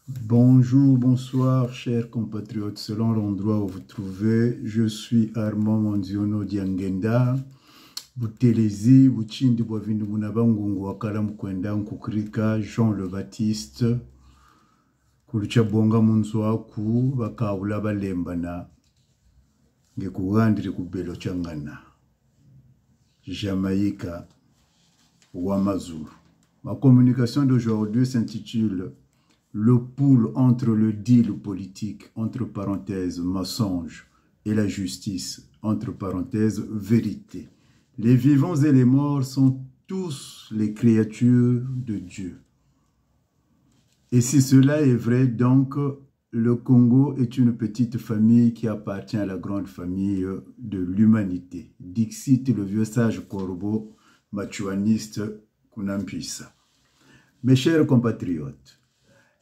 Bonjour, bonsoir, chers compatriotes, selon l'endroit où vous trouvez. Je suis Armand Mondiono Diangenda. Butelezi, Buchindi, Boavindu, Munabangungu, Wakala Mkwenda, Nkukrika, Jean le Baptiste, Kulichabonga Munzwaku, Bakaula Balembana, Ngekugandri Kubelo Changana, Jamaïca, Wamazulu. Ma communication d'aujourd'hui s'intitule Le pool entre le deal politique, entre parenthèses, mensonge, et la justice, entre parenthèses, vérité. Les vivants et les morts sont tous les créatures de Dieu. Et si cela est vrai, donc, le Congo est une petite famille qui appartient à la grande famille de l'humanité. Dixit, le vieux sage corbeau, machuaniste Kunampisa. Mes chers compatriotes,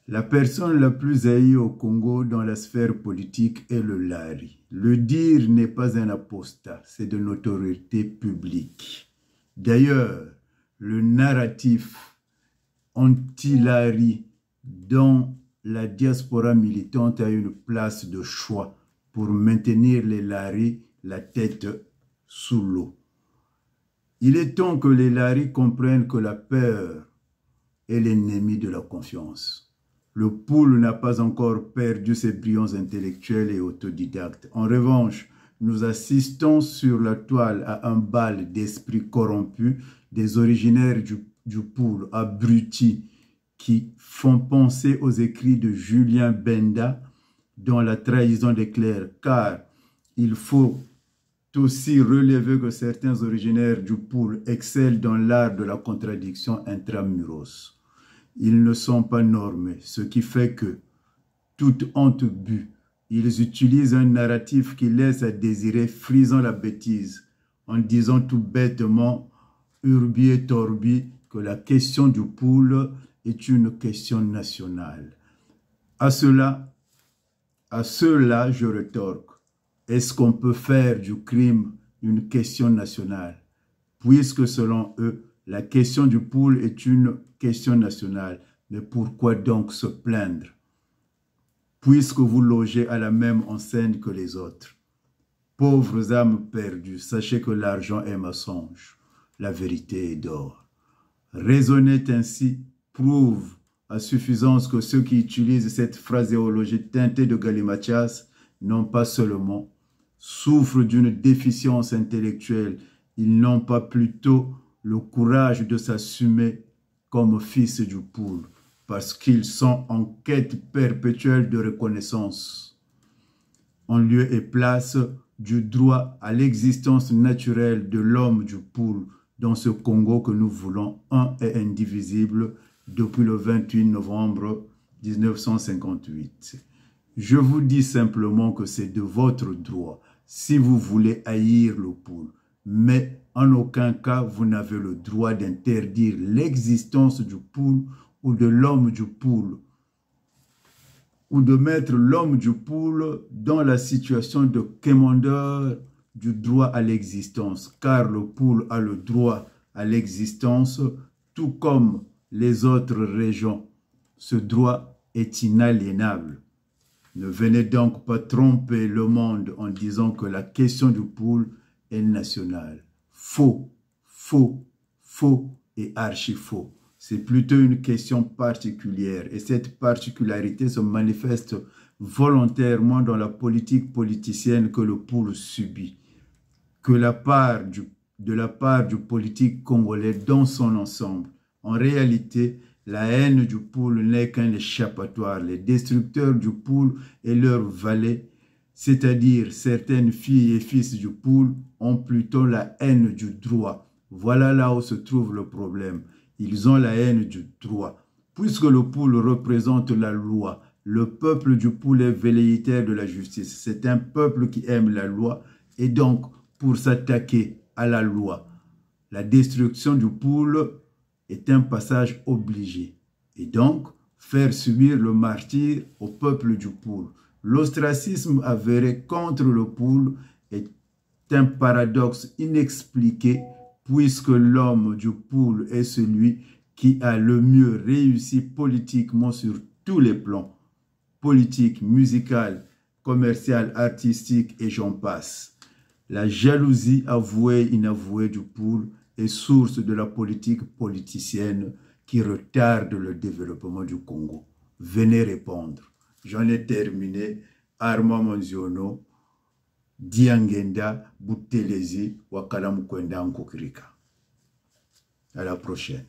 la personne la plus haïe au Congo dans la sphère politique est le Lari. Le dire n'est pas un apostat, c'est de notoriété publique. D'ailleurs, le narratif anti-Lari dans la diaspora militante a une place de choix pour maintenir les Lari la tête sous l'eau. Il est temps que les Lari comprennent que la peur est l'ennemi de la confiance. Le pool n'a pas encore perdu ses brillants intellectuels et autodidactes. En revanche, nous assistons sur la toile à un bal d'esprits corrompus des originaires du pool, abrutis, qui font penser aux écrits de Julien Benda dans La trahison des clercs, car il faut aussi relever que certains originaires du pool excellent dans l'art de la contradiction intramuros. Ils ne sont pas normés, ce qui fait que, toute honte bue, ils utilisent un narratif qui laisse à désirer, frisant la bêtise, en disant tout bêtement, urbi et torbi, que la question du pool est une question nationale. À cela, je rétorque, est-ce qu'on peut faire du crime une question nationale? Puisque selon eux, la question du pool est une question nationale. Mais pourquoi donc se plaindre? Puisque vous logez à la même enseigne que les autres. Pauvres âmes perdues, sachez que l'argent est mensonge, la vérité est d'or. Raisonner ainsi prouve à suffisance que ceux qui utilisent cette phraséologie teintée de galimatias non pas seulement souffrent d'une déficience intellectuelle, ils n'ont pas plutôt le courage de s'assumer comme fils du pool, parce qu'ils sont en quête perpétuelle de reconnaissance, en lieu et place du droit à l'existence naturelle de l'homme du pool dans ce Congo que nous voulons un et indivisible depuis le 28 novembre 1958. Je vous dis simplement que c'est de votre droit, si vous voulez haïr le pool, mais en aucun cas vous n'avez le droit d'interdire l'existence du pool ou de l'homme du pool, ou de mettre l'homme du pool dans la situation de commandeur du droit à l'existence, car le pool a le droit à l'existence, tout comme les autres régions. Ce droit est inaliénable. Ne venez donc pas tromper le monde en disant que la question du pool est nationale. Faux, faux, faux et archi-faux. C'est plutôt une question particulière et cette particularité se manifeste volontairement dans la politique politicienne que le pool subit, de la part du politique congolais dans son ensemble. En réalité, la haine du pool n'est qu'un échappatoire. Les destructeurs du pool et leurs valets, c'est-à-dire certaines filles et fils du pool, ont plutôt la haine du droit. Voilà là où se trouve le problème. Ils ont la haine du droit. Puisque le pool représente la loi, le peuple du pool est velléitaire de la justice. C'est un peuple qui aime la loi et donc, pour s'attaquer à la loi, la destruction du pool est un passage obligé. Et donc, faire subir le martyre au peuple du pool. L'ostracisme avéré contre le pool est un paradoxe inexpliqué puisque l'homme du pool est celui qui a le mieux réussi politiquement sur tous les plans, politique, musical, commercial, artistique et j'en passe. La jalousie avouée, inavouée du poule est source de la politique politicienne qui retarde le développement du Congo. Venez répondre. J'en ai terminé. Armand Monziono, Diangenda, Boutelezi, Wakala Mukwenda Nkokirika. À la prochaine.